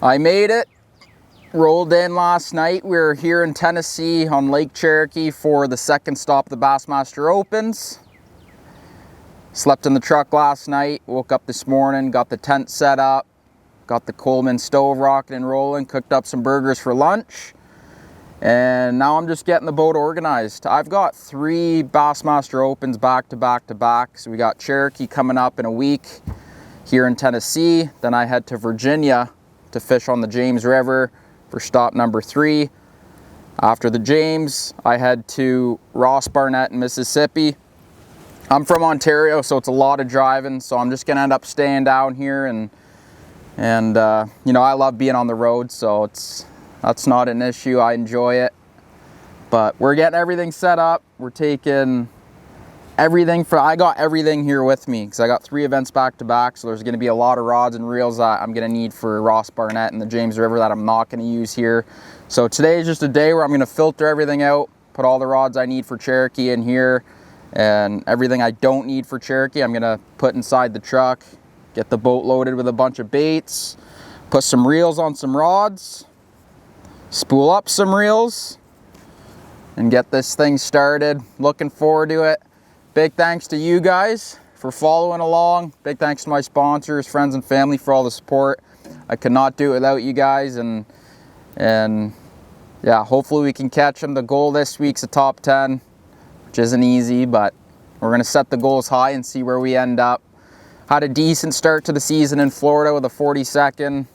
I made it. Rolled in last night. We were here in Tennessee on Lake Cherokee for the second stop of the Bassmaster Opens. Slept in the truck last night, woke up this morning, got the tent set up, got the Coleman stove rocking and rolling, cooked up some burgers for lunch, and now I'm just getting the boat organized. I've got 3 Bassmaster Opens back to back to back. So we got Cherokee coming up in a week here in Tennessee. Then I head to Virginia to fish on the James River for stop number 3. After the James, I head to Ross Barnett in Mississippi. I'm from Ontario, so it's a lot of driving, so I'm just gonna end up staying down here, and you know, I love being on the road, so that's not an issue. I enjoy it. But we're getting everything set up. We're taking everything I got everything here with me because I got 3 events back to back, so there's gonna be a lot of rods and reels that I'm gonna need for Ross Barnett and the James River that I'm not gonna use here. So today is just a day where I'm gonna filter everything out, put all the rods I need for Cherokee in here, and everything I don't need for Cherokee I'm gonna put inside the truck, get the boat loaded with a bunch of baits, put some reels on some rods, spool up some reels, and get this thing started. Looking forward to it. Big thanks to you guys for following along. Big thanks to my sponsors, friends and family for all the support. I could not do it without you guys, and yeah, hopefully we can catch them. The goal this week's a top 10, which isn't easy, but we're gonna set the goals high and see where we end up. Had a decent start to the season in Florida with a 42nd.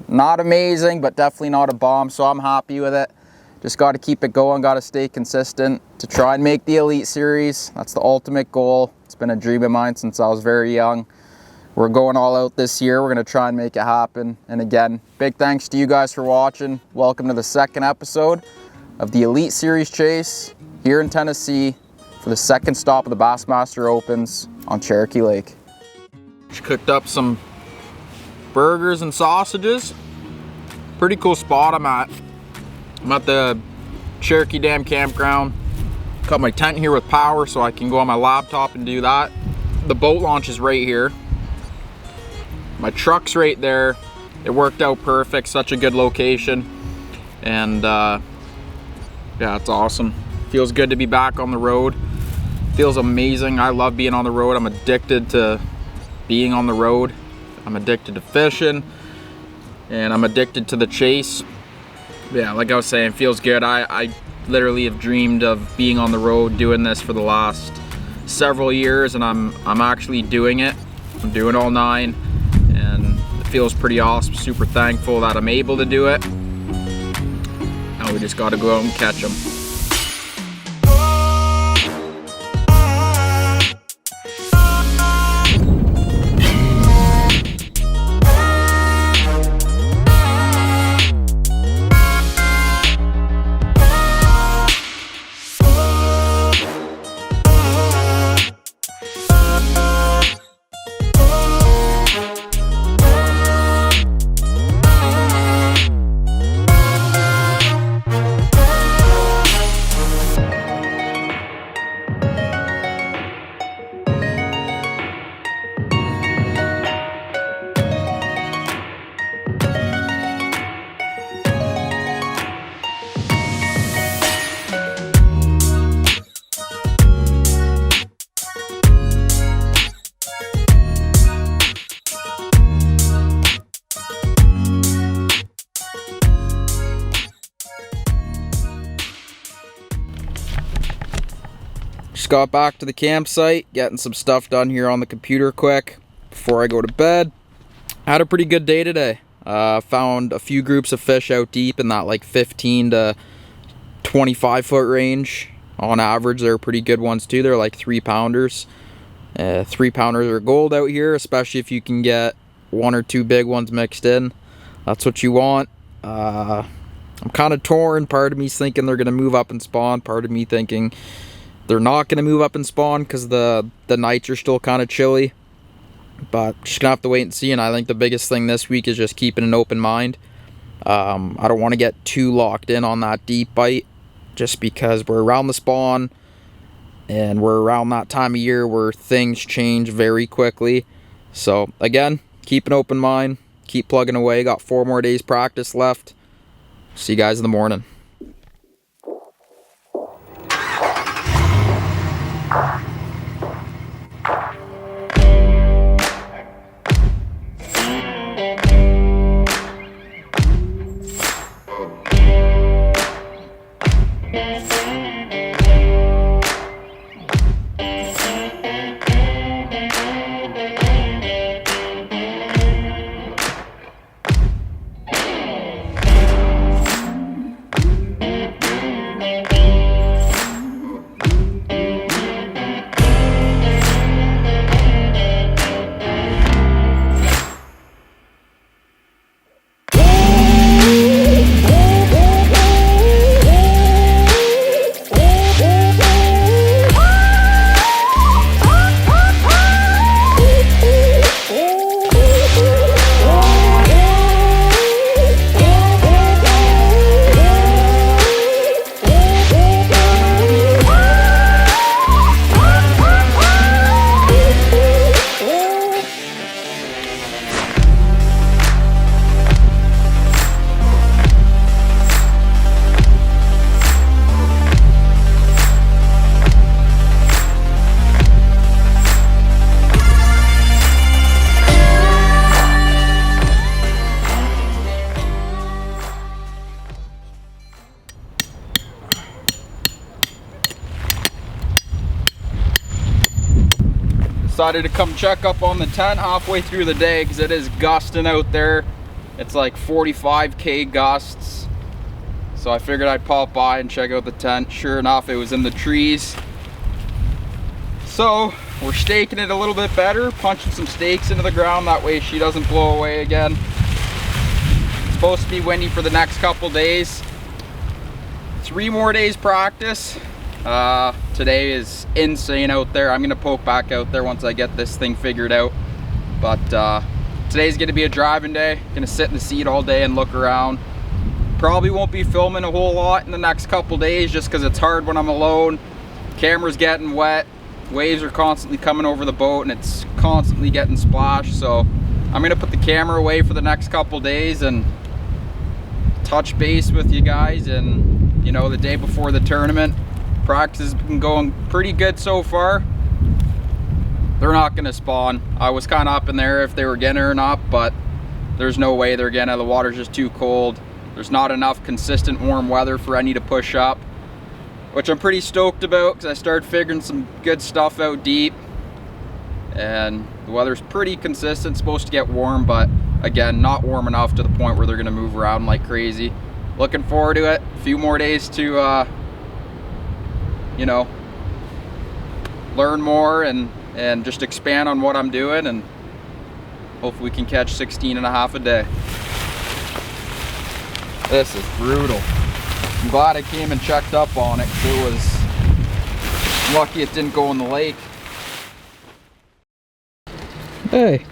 Not amazing, but definitely not a bomb, so I'm happy with it. Just got to keep it going, got to stay consistent to try and make the Elite Series. That's the ultimate goal. It's been a dream of mine since I was very young. We're going all out this year. We're going to try and make it happen. And again, big thanks to you guys for watching. Welcome to the 2nd episode of the Elite Series Chase here in Tennessee for the 2nd stop of the Bassmaster Opens on Cherokee Lake. Just cooked up some burgers and sausages. Pretty cool spot I'm at. I'm at the Cherokee Dam campground. Got my tent here with power so I can go on my laptop and do that. The boat launch is right here. My truck's right there. It worked out perfect, such a good location. And yeah, it's awesome. Feels good to be back on the road. Feels amazing. I love being on the road. I'm addicted to being on the road. I'm addicted to fishing, and I'm addicted to the chase. Yeah, like I was saying, feels good. I literally have dreamed of being on the road doing this for the last several years, and I'm actually doing it. I'm doing all 9, and it feels pretty awesome. Super thankful that I'm able to do it. Now we just got to go out and catch them. Just got back to the campsite, getting some stuff done here on the computer quick before I go to bed. Had a pretty good day today. Found a few groups of fish out deep in that like 15 to 25 foot range. On average, they're pretty good ones too. They're like 3-pounders. 3-pounders are gold out here, especially if you can get 1 or 2 big ones mixed in. That's what you want. I'm kind of torn. Part of me's thinking they're going to move up and spawn. Part of me thinking they're not going to move up and spawn because the nights are still kind of chilly. But just going to have to wait and see. And I think the biggest thing this week is just keeping an open mind. I don't want to get too locked in on that deep bite just because we're around the spawn and we're around that time of year where things change very quickly. So again, keep an open mind, keep plugging away. Got 4 more days practice left. See you guys in the morning. Decided to come check up on the tent halfway through the day because it is gusting out there. It's like 45k gusts. So I figured I'd pop by and check out the tent. Sure enough, it was in the trees. So we're staking it a little bit better, punching some stakes into the ground, that way she doesn't blow away again. It's supposed to be windy for the next couple days. 3 more days practice. Today is insane out there. I'm gonna poke back out there once I get this thing figured out. But today's gonna be a driving day. Gonna sit in the seat all day and look around. Probably won't be filming a whole lot in the next couple days just because it's hard when I'm alone. Camera's getting wet. Waves are constantly coming over the boat and it's constantly getting splashed. So I'm gonna put the camera away for the next couple days and touch base with you guys. And you know, the day before the tournament, practice has been going pretty good so far. They're not gonna spawn. I was kind of up in there if they were getting or not, but there's no way they're getting. The water's just too cold. There's not enough consistent warm weather for any to push up, which I'm pretty stoked about because I started figuring some good stuff out deep. And the weather's pretty consistent, supposed to get warm, but again, not warm enough to the point where they're gonna move around like crazy. Looking forward to it. A few more days to you know, learn more and just expand on what I'm doing, and hopefully we can catch 16.5 a day. This is brutal. I'm glad I came and checked up on it because it was lucky it didn't go in the lake. Hey,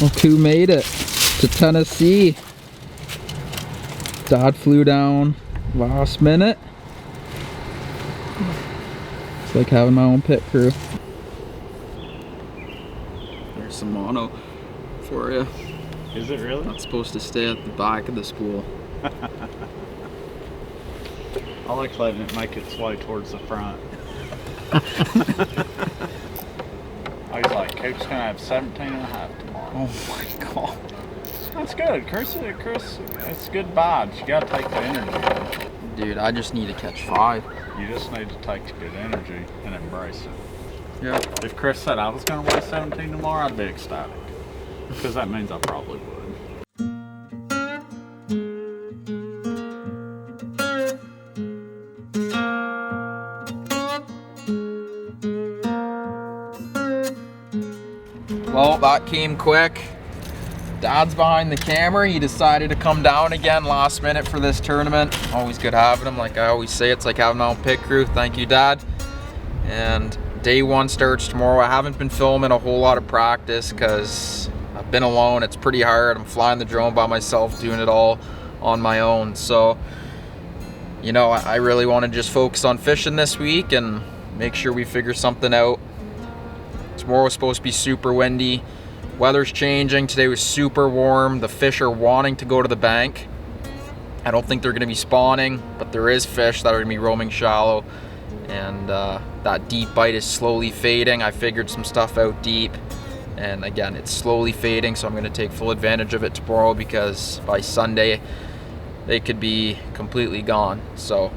look who made it to Tennessee. Dad flew down last minute. It's like having my own pit crew. There's some mono for you. Is it really? Not supposed to stay at the back of the spool. I like letting it make its way towards the front. I was like, Coach's gonna have 17.5 tomorrow. Oh my god. That's good, Chris. It's good vibes. You gotta take the energy. Dude, I just need to catch 5. You just need to take the good energy and embrace it. Yeah. If Chris said I was gonna weigh 17 tomorrow, I'd be ecstatic. Because that means I probably would. Well, that came quick. Dad's behind the camera. He decided to come down again last minute for this tournament. Always good having him. Like I always say, it's like having my own pit crew. Thank you, Dad. And day 1 starts tomorrow. I haven't been filming a whole lot of practice because I've been alone. It's pretty hard. I'm flying the drone by myself, doing it all on my own. So, you know, I really want to just focus on fishing this week and make sure we figure something out. Tomorrow's supposed to be super windy. Weather's changing. Today was super warm. The fish are wanting to go to the bank. I don't think they're going to be spawning, but there is fish that are going to be roaming shallow. And that deep bite is slowly fading. I figured some stuff out deep. And again, it's slowly fading, so I'm going to take full advantage of it tomorrow, because by Sunday, they could be completely gone. So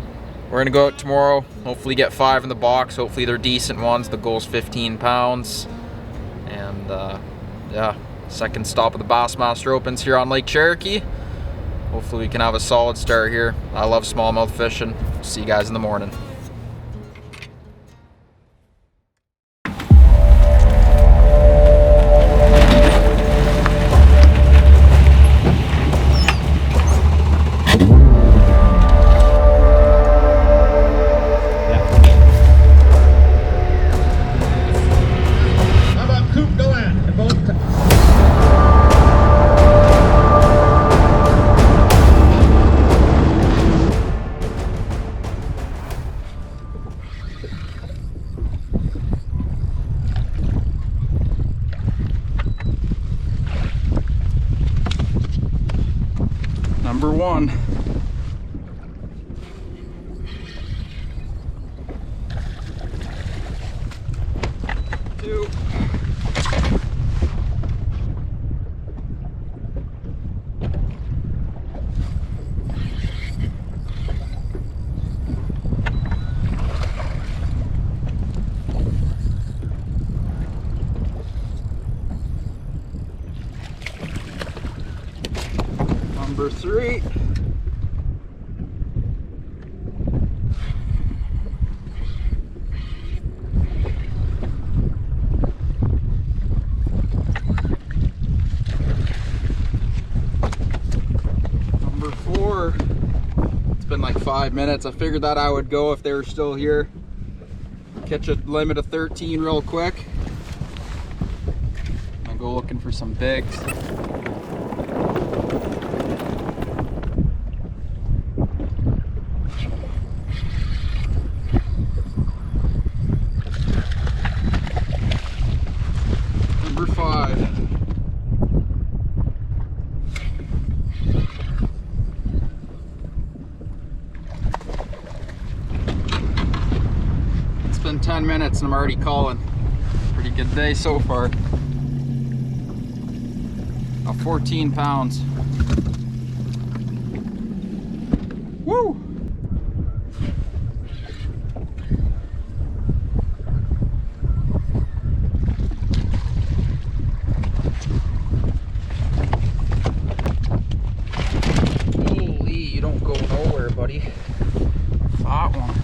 we're going to go out tomorrow, hopefully get 5 in the box. Hopefully they're decent ones. The goal's 15 pounds. And yeah, second stop of the Bassmaster Opens here on Lake Cherokee. Hopefully we can have a solid start here. I love smallmouth fishing. See you guys in the morning. Number 1. Two. Number 3. Number 4. It's been like 5 minutes. I figured that I would go if they were still here. Catch a limit of 13 real quick. I'll go looking for some bigs. Number 5. It's been 10 minutes and I'm already calling. Pretty good day so far. About 14 pounds. Woo! Holy, you don't go nowhere, buddy. Fat one.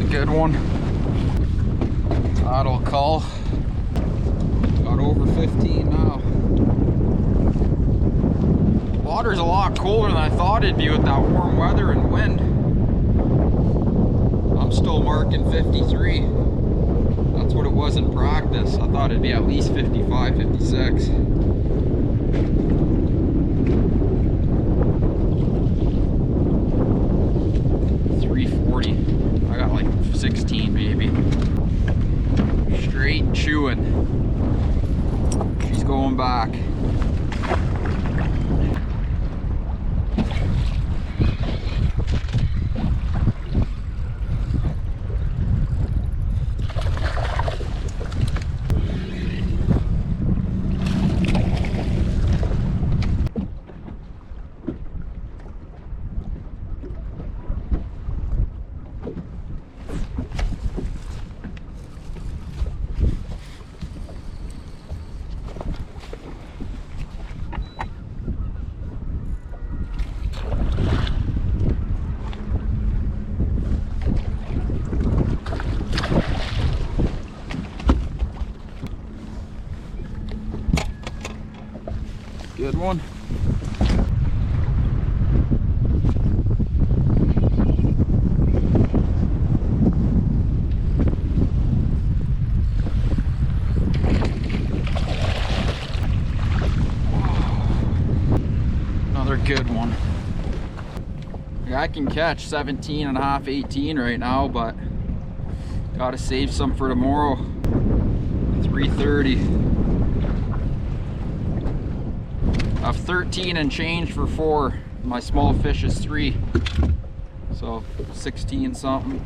Good one. That'll call. Got over 15 now. Water's a lot colder than I thought it'd be with that warm weather and wind. I'm still marking 53. That's what it was in practice. I thought it'd be at least 55, 56. I got like 16 maybe. Straight chewing. She's going back. one. Another good one. I can catch 17 and a half, 18 right now, but gotta save some for tomorrow. 3:30. I have 13 and change for 4. My small fish is 3. So 16 something.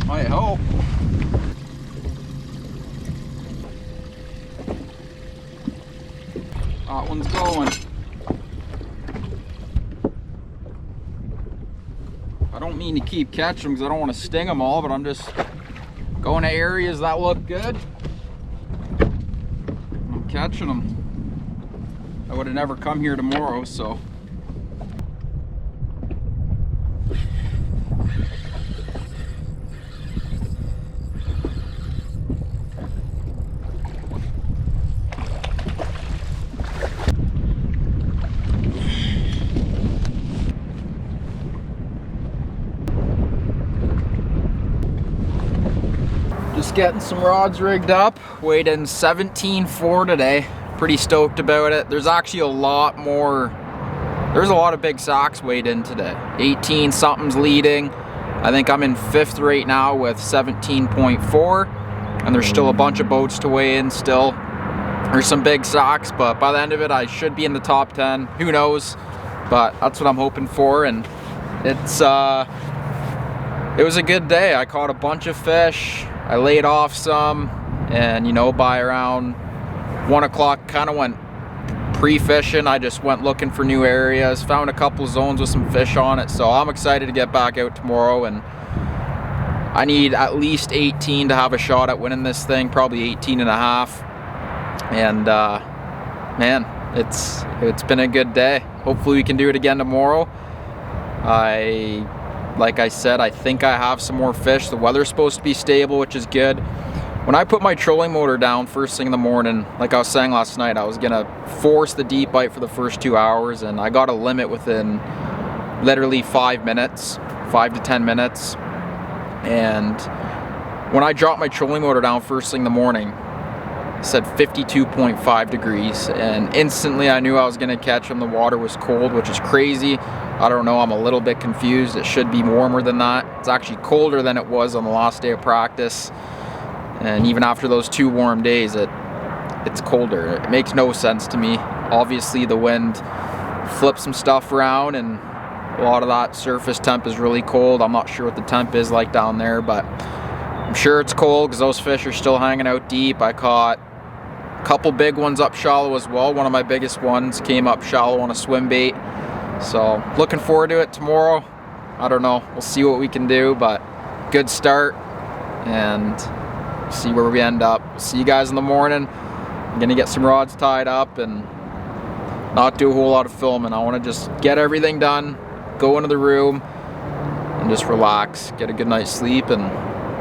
I hope. That one's going. I don't mean to keep catching them because I don't want to sting them all, but I'm just going to areas that look good. I'm catching them. I would have never come here tomorrow, so. Just getting some rods rigged up, weighed in 17.4 today. Pretty stoked about it. There's actually a lot more, there's a lot of big sacks weighed in today. 18 something's leading. I think I'm in 5th right now with 17.4, and there's still a bunch of boats to weigh in still. There's some big sacks, but by the end of it I should be in the top 10. Who knows? But that's what I'm hoping for, and it was a good day. I caught a bunch of fish. I laid off some, and you know, by around 1 o'clock kind of went pre-fishing. I just went looking for new areas, found a couple zones with some fish on it, so I'm excited to get back out tomorrow, and I need at least 18 to have a shot at winning this thing, probably 18 and a half. And man, it's been a good day. Hopefully we can do it again tomorrow. Like I said, I think I have some more fish. The weather's supposed to be stable, which is good. When I put my trolling motor down first thing in the morning, like I was saying last night, I was gonna force the deep bite for the first 2 hours, and I got a limit within literally 5 minutes, 5 to 10 minutes. And when I dropped my trolling motor down first thing in the morning, it said 52.5 degrees, and instantly I knew I was gonna catch them. The water was cold, which is crazy. I don't know, I'm a little bit confused. It should be warmer than that. It's actually colder than it was on the last day of practice. And even after those 2 warm days, it's colder. It makes no sense to me. Obviously the wind flipped some stuff around, and a lot of that surface temp is really cold. I'm not sure what the temp is like down there, but I'm sure it's cold because those fish are still hanging out deep. I caught a couple big ones up shallow as well. One of my biggest ones came up shallow on a swim bait. So looking forward to it tomorrow. I don't know, we'll see what we can do, but good start and see where we end up. See you guys in the morning. I'm gonna get some rods tied up and not do a whole lot of filming. I want to just get everything done, go into the room and just relax, get a good night's sleep, and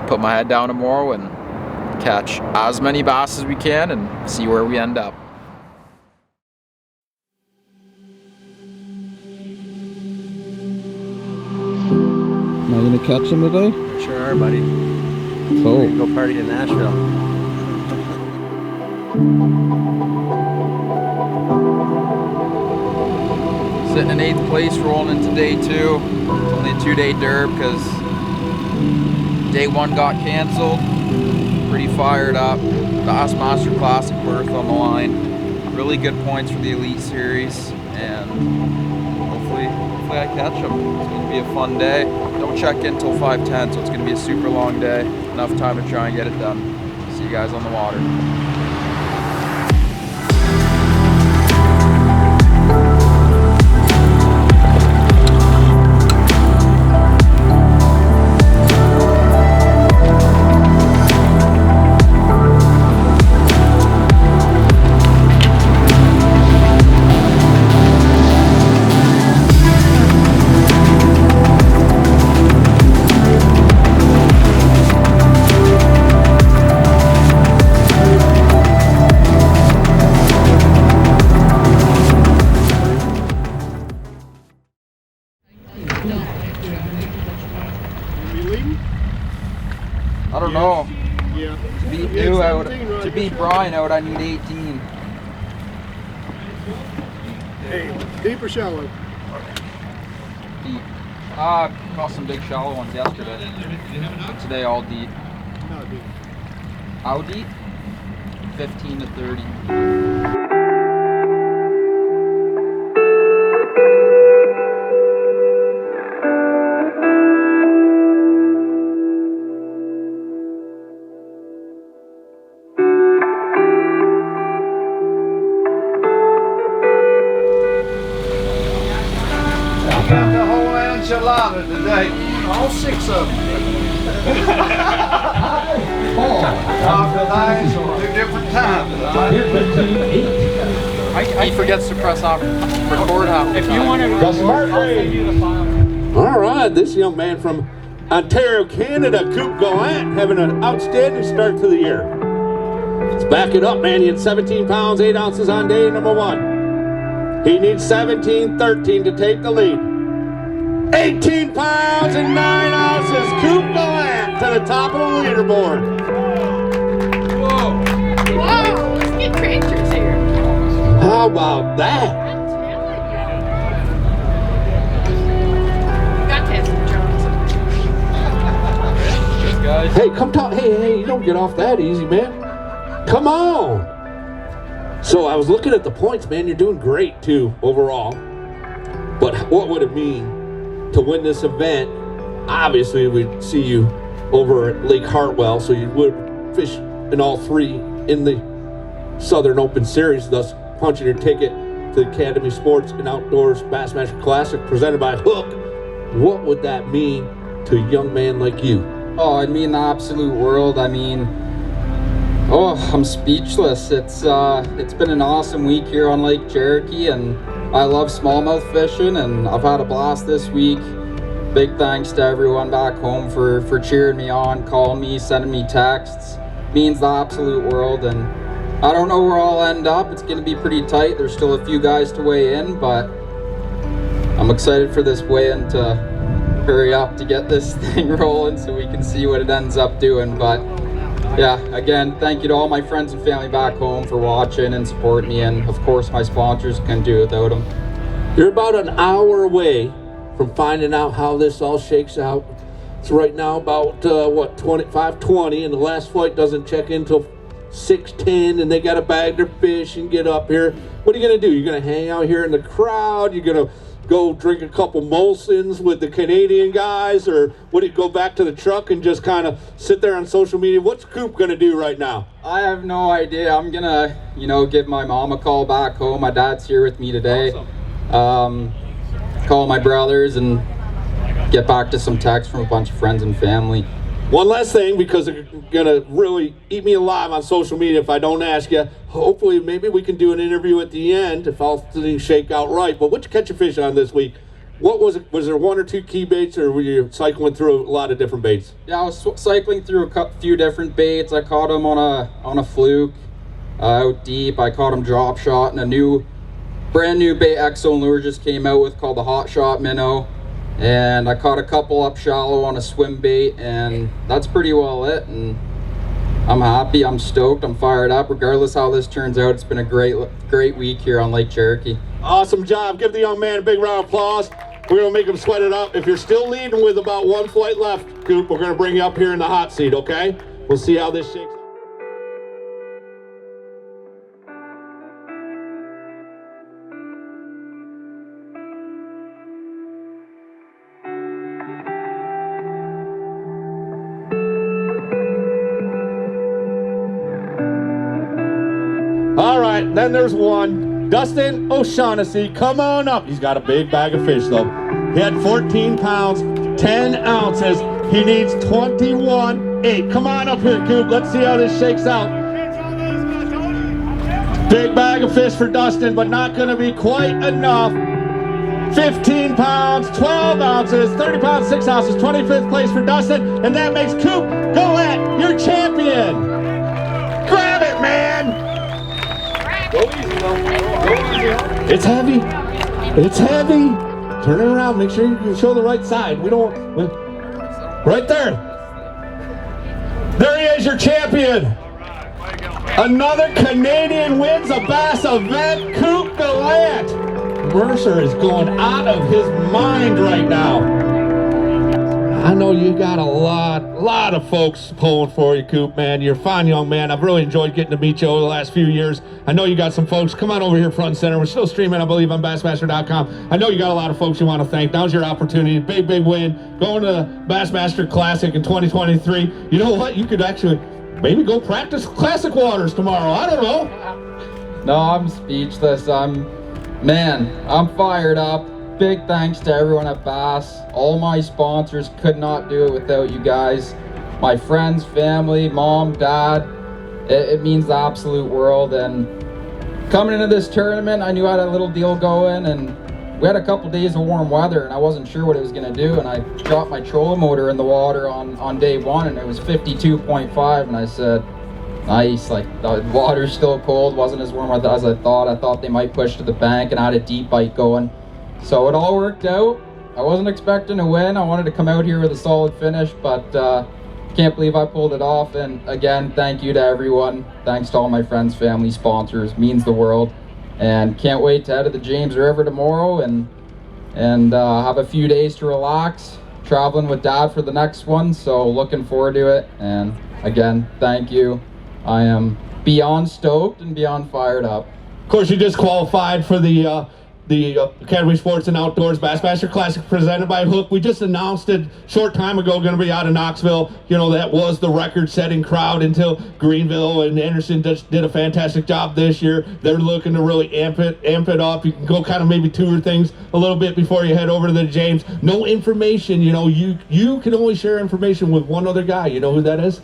put my head down tomorrow and catch as many bass as we can and see where we end up. Am I gonna catch them today? Sure are, buddy. Oh. Go party in Nashville. Sitting in 8th place, rolling into day 2. It's only a 2-day derb because day 1 got canceled. Pretty fired up. Bassmaster Classic berth on the line. Really good points for the Elite Series, and hopefully I catch them. It's going to be a fun day. Don't check in till 5:10, so it's going to be a super long day. Enough time to try and get it done. See you guys on the water. I don't know. Yeah. To beat you out, to beat Brian out, I need 18. Hey, deep or shallow? Deep. Caught some big shallow ones yesterday. But today all deep. No, deep. How deep? 15 to 30. Got the whole enchilada today. All 6 of them. Half the night, 2 different times. He forgets to press off record half the time. If you want to record, I'll send you the file. All right, this young man from Ontario, Canada, Gallant, having an outstanding start to the year. Let's back it up, man. He had 17 pounds, 8 ounces on day number 1. He needs 17-13 to take the lead. 18 pounds and 9 ounces, Gallant to the top of the leaderboard. Whoa, let's get pictures here. How about that? I'm telling you. Got to have some Johnson. Guys. Hey, come talk. Hey, you don't get off that easy, man. Come on. So I was looking at the points, man. You're doing great too overall. But what would it mean to win this event? Obviously, we'd see you over at Lake Hartwell, so you would fish in all 3 in the Southern Open Series, thus punching your ticket to the Academy Sports and Outdoors Bassmaster Classic presented by Hook. What would that mean to a young man like you? Oh, I mean the absolute world. I mean, oh, I'm speechless. It's been an awesome week here on Lake Cherokee, and I love smallmouth fishing, and I've had a blast this week. Big thanks to everyone back home for cheering me on, calling me, sending me texts. Means the absolute world, and I don't know where I'll end up. It's going to be pretty tight. There's still a few guys to weigh in, but I'm excited for this weigh-in to hurry up to get this thing rolling so we can see what it ends up doing. But yeah, again, thank you to all my friends and family back home for watching and supporting me, and of course my sponsors, couldn't do it without them. You're about an hour away from finding out how this all shakes out. It's right now about 5:20, and the last flight doesn't check in until 6:10, and they got to bag their fish and get up here. What are you gonna do? You're gonna hang out here in the crowd? You're gonna go drink a couple Molsons with the Canadian guys, or would he go back to the truck and just kind of sit there on social media? What's Coop going to do right now? I have no idea. I'm gonna, give my mom a call back home. My dad's here with me today. Awesome. Call my brothers and get back to some texts from a bunch of friends and family. One last thing, because they're gonna really eat me alive on social media if I don't ask you. Hopefully, maybe we can do an interview at the end if all things shake out right. But what'd you catch a fish on this week? What was it? Was there one or two key baits, or were you cycling through a lot of different baits? Yeah, I was cycling through a few different baits. I caught them on a fluke out deep. I caught them drop shot, and brand new bait Exxon Lure just came out with called the Hot Shot Minnow. And I caught a couple up shallow on a swim bait, and that's pretty well it. And I'm happy, I'm stoked, I'm fired up. Regardless how this turns out, it's been a great week here on Lake Cherokee. Awesome job. Give the young man a big round of applause. We're going to make him sweat it up. If you're still leading with about one flight left, Coop, we're going to bring you up here in the hot seat, okay? We'll see how this shakes out. All right, then there's one. Dustin O'Shaughnessy, come on up. He's got a big bag of fish, though. He had 14 pounds, 10 ounces. He needs 21.8. Come on up here, Coop. Let's see how this shakes out. Big bag of fish for Dustin, but not going to be quite enough. 15 pounds, 12 ounces, 30 pounds, 6 ounces, 25th place for Dustin, and that makes Coop Gallant your champion. Grab it, man. Go easy, though. Go easy. It's heavy. It's heavy. Turn it around. Make sure you can show the right side. Right there. There he is, your champion. Another Canadian wins a bass event. Coop Gallant. Mercer is going out of his mind right now. I know you got a lot of folks pulling for you, Coop, man. You're a fine young man. I've really enjoyed getting to meet you over the last few years. I know you got some folks. Come on over here front and center. We're still streaming, I believe, on Bassmaster.com. I know you got a lot of folks you want to thank. Now's your opportunity. Big win. Going to the Bassmaster Classic in 2023. You know what? You could actually maybe go practice Classic Waters tomorrow. I don't know. No, I'm speechless. I'm fired up. Big thanks to everyone at Bass. All my sponsors, could not do it without you guys. My friends, family, mom, dad. It means the absolute world. And coming into this tournament, I knew I had a little deal going, and we had a couple days of warm weather, and I wasn't sure what it was going to do. And I dropped my trolling motor in the water on day one, and it was 52.5, and I said, nice. Like, the water's still cold, wasn't as warm as I thought. I thought they might push to the bank, and I had a deep bite going. So it all worked out. I wasn't expecting to win. I wanted to come out here with a solid finish, but can't believe I pulled it off. And again, thank you to everyone. Thanks to all my friends, family, sponsors. Means the world. And can't wait to head to the James River tomorrow and have a few days to relax. Traveling with Dad for the next one, so looking forward to it. And again, thank you. I am beyond stoked and beyond fired up. Of course, you just qualified for the Academy Sports and Outdoors Bassmaster Classic presented by Hook. We just announced it a short time ago, going to be out of Knoxville. You know, that was the record-setting crowd until Greenville, and Anderson just did a fantastic job this year. They're looking to really amp it up. You can go kind of maybe tour things a little bit before you head over to the James. No information, you know, you can only share information with one other guy. You know who that is?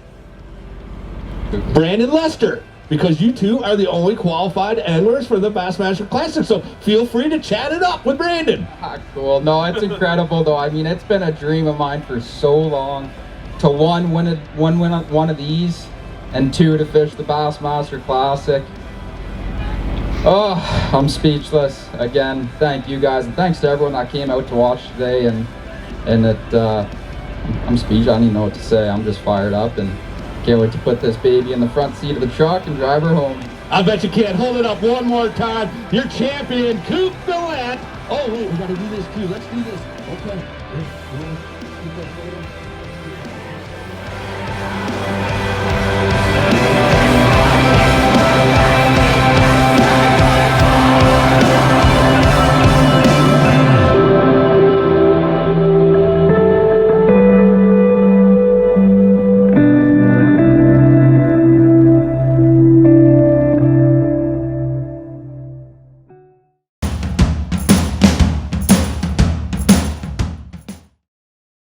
Brandon Lester. Because you two are the only qualified anglers for the Bassmaster Classic, so feel free to chat it up with Brandon. Cool. No, it's incredible, though. I mean, it's been a dream of mine for so long to win one of these, and two, to fish the Bassmaster Classic. Oh, I'm speechless. Again, thank you guys, and thanks to everyone that came out to watch today. I'm speechless. I don't even know what to say. I'm just fired up, and can't wait to put this baby in the front seat of the truck and drive her home. I bet you can't. Hold it up one more time. Your champion, Coop Gallant. Oh, wait, we got to do this too. Let's do this. Okay.